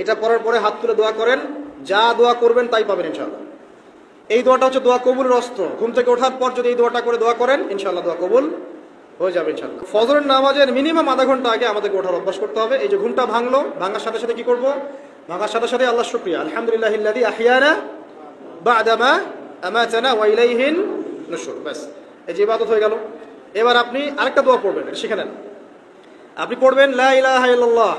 এটা পড়ার পরে হাত তুলে দোয়া করেন, যা দোয়া করবেন তাই পাবেন ইনশাআল্লাহ। এই দোয়াটা হচ্ছে দোয়া কবুলের অস্ত্র। ঘুম থেকে ওঠার পর যদি এই দোয়াটা করে দোয়া করেন ইনশাআল্লাহ দোয়া কবুল হয়ে যাবে ইনশাআল্লাহ। ফজরের নামাজের মিনিমাম আধা ঘন্টা আগে আমাদেরকে ওঠার অভ্যাস করতে হবে। এই যে ঘুমটা ভাঙলো, ভাঙার সাথে সাথে কি করব? ভাঙার সাথে সাথে আল্লাহ শুকরিয়া, আলহামদুলিল্লাহিল্লাযী আহইয়ানা বা'দামা আমাতানা ওয়া ইলাইহিন নুশুর। বাস, এই যে ইবাদত হয়ে গেল। এবার আপনি আরেকটা দোয়া পড়বেন, এটা শিখে নেন। আপনি পড়বেন লা ইলাহা ইল্লাল্লাহ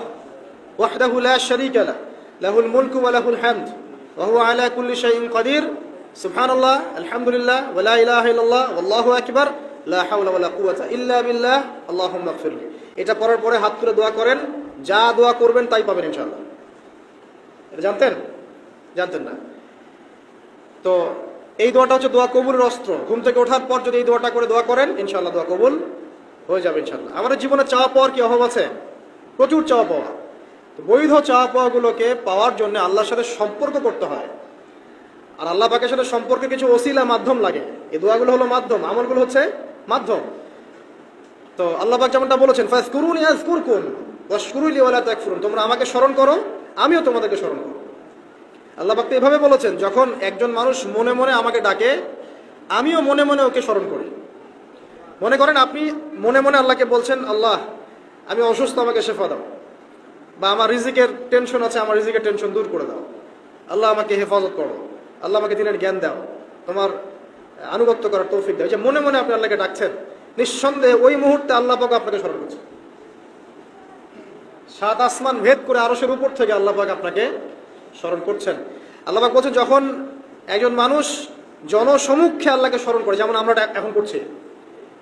ওয়াহদাহু লা শারীকা লাহু লাহুল মুলকু ওয়া লাহুল হামদ ওয়া হুয়া আলা কুল্লি শাইইন কাদির সুবহানাল্লাহ আলহামদুলিল্লাহ ওয়া লা ইলাহা ইল্লাল্লাহ ওয়াল্লাহু আকবার লা হাওলা ওয়া লা কুওয়াতা ইল্লা বিল্লাহ আল্লাহুম্মা ইগফিরলি। এটা পড়ার পরে হাত তুলে দোয়া করেন, যা দোয়া করবেন তাই পাবেন ইনশাআল্লাহ। এটা জানতেন? জানতেন না? তো এই দোয়াটা হচ্ছে দোয়া কবুলের অস্ত্র। ঘুম থেকে ওঠার পর যদি এই দোয়াটা করে দোয়া করেন ইনশাআল্লাহ দোয়া কবুল হয়ে যাবে ইনশাআল্লাহ। আমাদের জীবনে চাওয়া পাওয়ার কি অভাব আছে? প্রচুর চাওয়া পাওয়া। তো বৈধ চাওয়া পাওয়াগুলোকে পাওয়ার জন্য আল্লাহর সাথে সম্পর্ক করতে হয়, আর আল্লাহ পাকের সাথে সম্পর্কে কিছু ওসিলা মাধ্যম লাগে। এই দোয়াগুলো হলো মাধ্যম, আমলগুলো হচ্ছে মাধ্যম। তো আল্লাহ পাক যেমনটা বলেছেন, ফাযকুরুনি আযকুরকুম ওয়াশকুরুলি ওয়া লা তাকফুরুন, তোমরা আমাকে স্মরণ করো আমিও তোমাদেরকে স্মরণ করব। আল্লাহ পাক তো এভাবে বলেছেন, যখন একজন মানুষ মনে মনে আমাকে ডাকে আমিও মনে মনে ওকে স্মরণ করি। মনে করেন আপনি মনে মনে আল্লাহকে বলছেন, আল্লাহ আমি অসুস্থ, আমাকে শেফা দাও, বা আমার রিজিকের টেনশন আছে, আমার রিজিকের টেনশন দূর করে দাও, আল্লাহ আমাকে হেফাজত করো, আল্লাহ আমাকে দিনের জ্ঞান দাও, তোমার আনুগত্য করার তৌফিক দাও। যে মনে মনে আপনি আল্লাহকে ডাকছেন, নিঃসন্দেহে ওই মুহূর্তে আল্লাহ পাক আপনাকে স্মরণ করছে। সাত আসমান ভেদ করে আরশের উপর থেকে আল্লাহ পাক আপনাকে স্মরণ করছেন। আল্লাহ পাক বলছেন, যখন একজন মানুষ জনসমুখে আল্লাহকে স্মরণ করে, যেমন আমরা এখন করছি,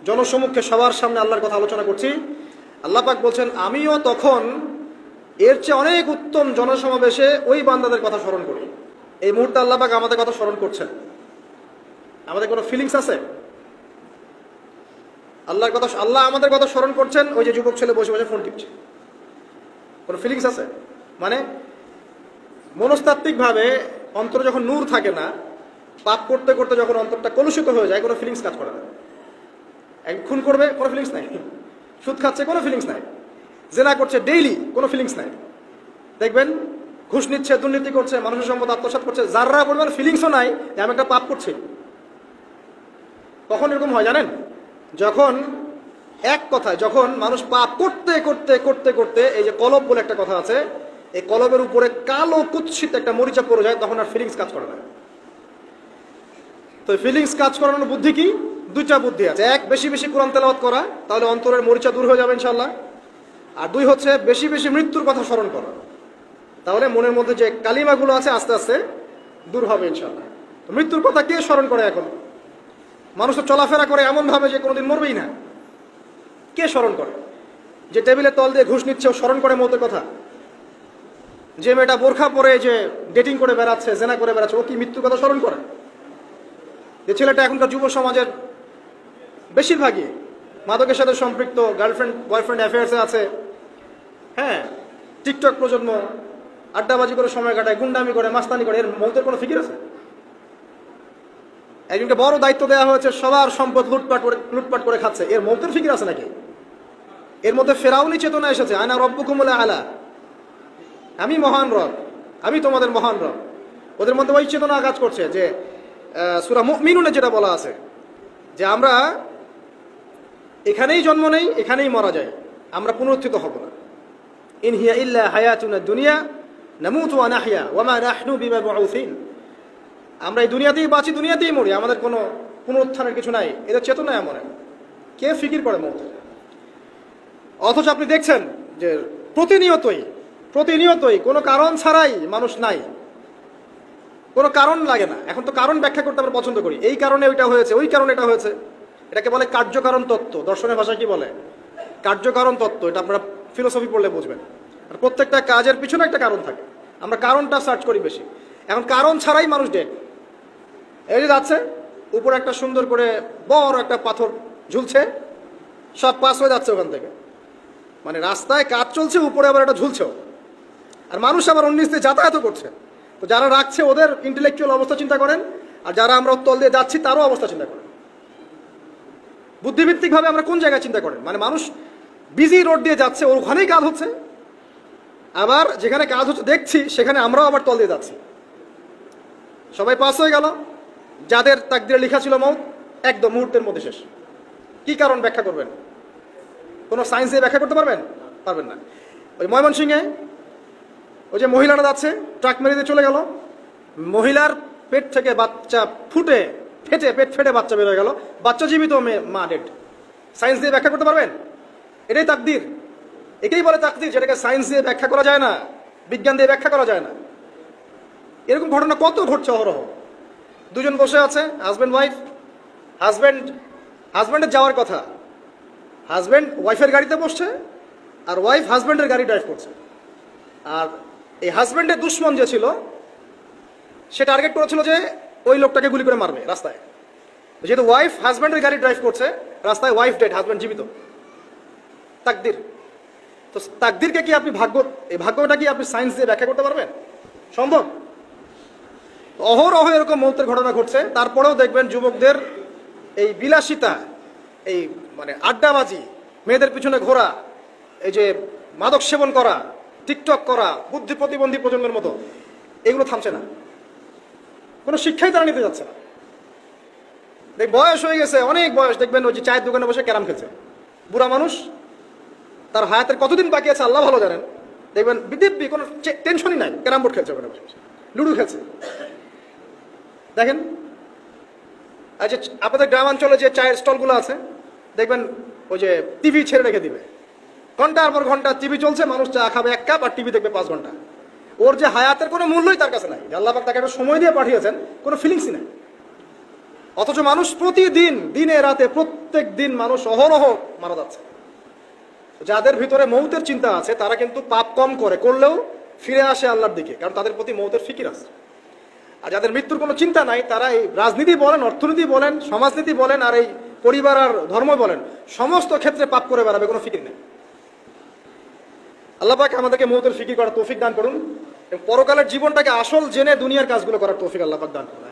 জনসমুখে সবার সামনে আল্লাহর কথা আলোচনা করছি, আল্লাহ পাক বলছেন আমিও তখন এর চেয়ে অনেক উত্তম জনসমাবেশে ওই বান্দাদের কথা স্মরণ করি। এই মুহূর্তে আল্লাহ পাক আমাদের কথা স্মরণ করছেন। আমাদের কোনো ফিলিংস আছে? আল্লাহর কথা, আল্লাহ আমাদের কথা স্মরণ করছেন। ওই যে যুবক ছেলে বসে বসে ফোন টিপছে, কোনো ফিলিংস আছে? মানে মনস্তাত্ত্বিকভাবে অন্তরে যখন নূর থাকে না, পাপ করতে করতে যখন অন্তরটা কলুষিত হয়ে যায়, কোনো ফিলিংস কাজ করে না। খুন করবে, কোনো ফিলিংস নাই। সুদ খাচ্ছে, কোনো ফিলিংস নাই। জেনা করছে ডেইলি, কোনো ফিলিংস নাই। দেখবেন ঘুষ নিচ্ছে, দুর্নীতি করছে, মানুষের সম্পদ আত্মসাৎ করছে, যাররা পরিমাণ ফিলিংসও নাই যে আমি একটা পাপ করছি। কখন এরকম হয় জানেন? যখন এক কথায়, যখন মানুষ পাপ করতে করতে করতে করতে, এই যে কলব বলে একটা কথা আছে, এই কলবের উপরে কালো কুৎসিত একটা মরিচা পড়ে যায়, তখন আর ফিলিংস কাজ করে না। তো ফিলিংস কাজ করানোর বুদ্ধি কি? দুইটা বুদ্ধি আছে। এক, বেশি বেশি কোরআন তেলাওয়াত করা, তাহলে অন্তরের মরিচা দূর হয়ে যাবে ইনশাআল্লাহ। আর দুই হচ্ছে বেশি বেশি মৃত্যুর কথা স্মরণ করা, তাহলে মনের মধ্যে যে কালিমাগুলো আছে আস্তে আস্তে দূর হবে ইনশাআল্লাহ। তো মৃত্যুর কথা কে স্মরণ করে এখন? মানুষ তো চলাফেরা করে এমন ভাবে যে কোনোদিন মরবেই না। কে স্মরণ করে? যে টেবিলের তল দিয়ে ঘুষ নিচ্ছে ও স্মরণ করে মৌতের কথা? যে মেয়েটা বোরখা পরে যে ডেটিং করে বেড়াচ্ছে, জেনা করে বেড়াচ্ছে, ও কি মৃত্যুর কথা স্মরণ করে? যে ছেলেটা এখনকার যুব সমাজের বেশিরভাগই মাদকের সাথে সম্পৃক্ত, গার্লফ্রেন্ড বয়ফ্রেন্ড অ্যাফেয়ার্সে আছে, হ্যাঁ, টিকটক প্রজন্ম, আড্ডাবাজি করে সময় কাটায়, গুন্ডামি করে, মাস্তানি করে, এর মৌতের কোনো ফিকির আছে? একজনকে বড় দায়িত্ব দেওয়া হয়েছে, সবার সম্পদ লুটপাট করে খাচ্ছে, এর মৌতের ফিকির আছে নাকি? এর মধ্যে ফেরাউনি চেতনা এসেছে, আনা রব্বুকুমুল আলা, আমি মহান রব, আমি তোমাদের মহান রব। ওদের মধ্যে ওই চেতনা কাজ করছে যে সূরা মুমিনুনে যেটা বলা আছে, যে আমরা এখানেই জন্ম নেই, এখানেই মারা যায়, আমরা পুনরুত্থিত হব না। ইন হিয়া ইল্লা হায়াতুনা দুনিয়া নামুতু ওয়া নাহয়া ওয়া মা নাহনু বিমাবউসিন, আমরা এই দুনিয়াতেই বাঁচি, দুনিয়াতেই মরি, আমাদের কোনো পুনরুত্থানের কিছু নাই। এদের চেতনা এমন। কে ফিকির করে মৌত? অথচ আপনি দেখছেন যে প্রতিনিয়তই কোনো কারণ ছাড়াই মানুষ নাই, কোনো কারণ লাগে না। এখন তো কারণ ব্যাখ্যা করতে আমরা পছন্দ করি, এই কারণে ওইটা হয়েছে, ওই কারণে এটা হয়েছে। এটাকে বলে কার্যকারণ তত্ত্ব। দর্শনের ভাষায় কি বলে? কার্যকারণ তত্ত্ব। এটা আপনারা ফিলোসফি পড়লে বুঝবেন। আর প্রত্যেকটা কাজের পিছনে একটা কারণ থাকে, আমরা কারণটা সার্চ করি বেশি। এখন কারণ ছাড়াই মানুষ ডেড। এই যে যাচ্ছে, উপরে একটা সুন্দর করে বড় একটা পাথর ঝুলছে, সব পাস হয়ে যাচ্ছে ওখান থেকে। মানে রাস্তায় কাজ চলছে, উপরে আবার একটা ঝুলছেও, আর মানুষ আবার অন্য দিয়ে যাতায়াত করছে। তো যারা রাখছে ওদের ইন্টেলেকচুয়াল অবস্থা চিন্তা করেন, আর যারা আমরা তল দিয়ে যাচ্ছি তারও অবস্থা চিন্তা করেন। বুদ্ধিভিত্তিকভাবে আমরা কোন জায়গায় চিন্তা করেন? মানে মানুষ বিজি রোড দিয়ে যাচ্ছে, ওর ওখানেই কাজ হচ্ছে, আবার যেখানে কাজ হচ্ছে দেখছি সেখানে আমরাও আবার তল দিয়ে যাচ্ছি। সবাই পাস হয়ে গেল, যাদের তাকদিরে লেখা ছিল মৌত একদম মুহূর্তের মধ্যে শেষ। কি কারণ ব্যাখ্যা করবেন? কোনো সায়েন্স দিয়ে ব্যাখ্যা করতে পারবেন? পারবেন না। ওই ময়মনসিংহে ওই যে মহিলারা যাচ্ছে, ট্রাক মেরে দিয়ে চলে গেল, মহিলার পেট থেকে বাচ্চা ফেটে পেট ফেটে বাচ্চা বের হয়ে গেল, বাচ্চা জীবিত, মা ডেড। সায়েন্স দিয়ে ব্যাখ্যা করতে পারবেন? এটাই তাকদির, এটাই বলে তাকদির, যেটাকে সায়েন্স দিয়ে ব্যাখ্যা করা যায় না, বিজ্ঞান দিয়ে ব্যাখ্যা করা যায় না। এরকম ঘটনা কত ঘটছে অহরহ। দুজন বসে আছে, হাজব্যান্ড ওয়াইফ, হাজব্যান্ডের যাওয়ার কথা, হাজব্যান্ড ওয়াইফের গাড়িতে বসছে আর ওয়াইফ হাজব্যান্ডের গাড়ি ড্রাইভ করছে। আর এই হাজব্যান্ডের দুশ্মন যে ছিল সে টার্গেট করেছিল যে ওই লোকটাকে গুলি করে মারবে রাস্তায়। যেহেতু ওয়াইফ হাজব্যান্ডের গাড়ি ড্রাইভ করছে, রাস্তায় ওয়াইফ ডেড, হাজব্যান্ড জীবিত। তাকদির। তো তাকদিরকে কি আপনি এই ভাগ্যটা কি আপনি সায়েন্স দিয়ে ব্যাখ্যা করতে পারবেন? সম্ভব? অহরহ এরকম মৌতের ঘটনা ঘটছে। তারপরেও দেখবেন যুবকদের এই বিলাসিতা, এই মানে আড্ডাবাজি, মেয়েদের পিছনে ঘোরা, এই যে মাদক সেবন করা, টিকটক করা, বুদ্ধি প্রতিবন্ধী প্রজন্মের মতো, এগুলো থামছে না। কোনো শিক্ষাই তারা নিতে যাচ্ছে না। বয়স হয়ে গেছে, অনেক বয়স, দেখবেন ওই যে চায়ের দোকানে বসে ক্যারাম খেলছে। বুড়া মানুষ, তার হায়াতের কতদিন বাকি আছে আল্লাহ ভালো জানেন। দেখবেন বিদিব্যি, কোনো টেনশনই নাই, ক্যারাম বোর্ড খেলছে, ওখানে বসে লুডু খেলছে। দেখেন আর যে আপনাদের গ্রামাঞ্চলে যে চায়ের স্টলগুলো আছে, দেখবেন ওই যে টিভি ছেড়ে রেখে দিবে, ঘন্টার পর ঘন্টা টিভি চলছে, মানুষ চা খাবে 1 কাপ আর টিভি দেখবে 5 ঘন্টা। ওর যে হায়াতের কোনো মূল্যই তার কাছে নাই। আল্লাহ পাক তাকে একটা সময় দিয়ে পাঠিয়েছেন, কোনো ফিলিংসই নাই। অথচ মানুষ প্রতিদিন, দিনে রাতে, প্রত্যেক দিন মানুষ অহরহ মারা যাচ্ছে। যাদের ভিতরে মৌতের চিন্তা আছে তারা কিন্তু পাপ কম করলেও ফিরে আসে আল্লাহর দিকে, কারণ তাদের প্রতি মৌতের ফিকির আছে। আর যাদের মৃত্যুর কোনো চিন্তা নাই, তারা এই রাজনীতি বলেন, অর্থনীতি বলেন, সমাজনীতি বলেন, আর এই পরিবার আর ধর্ম বলেন, সমস্ত ক্ষেত্রে পাপ করে বেড়াবে, কোনো ফিকির নেই। আল্লাহ পাক আমাদেরকে মৌতের ফিকির করার তৌফিক দান করুন এবং পরকালের জীবনটাকে আসল জেনে দুনিয়ার কাজগুলো করার তৌফিক আল্লাহ পাক দান করুন।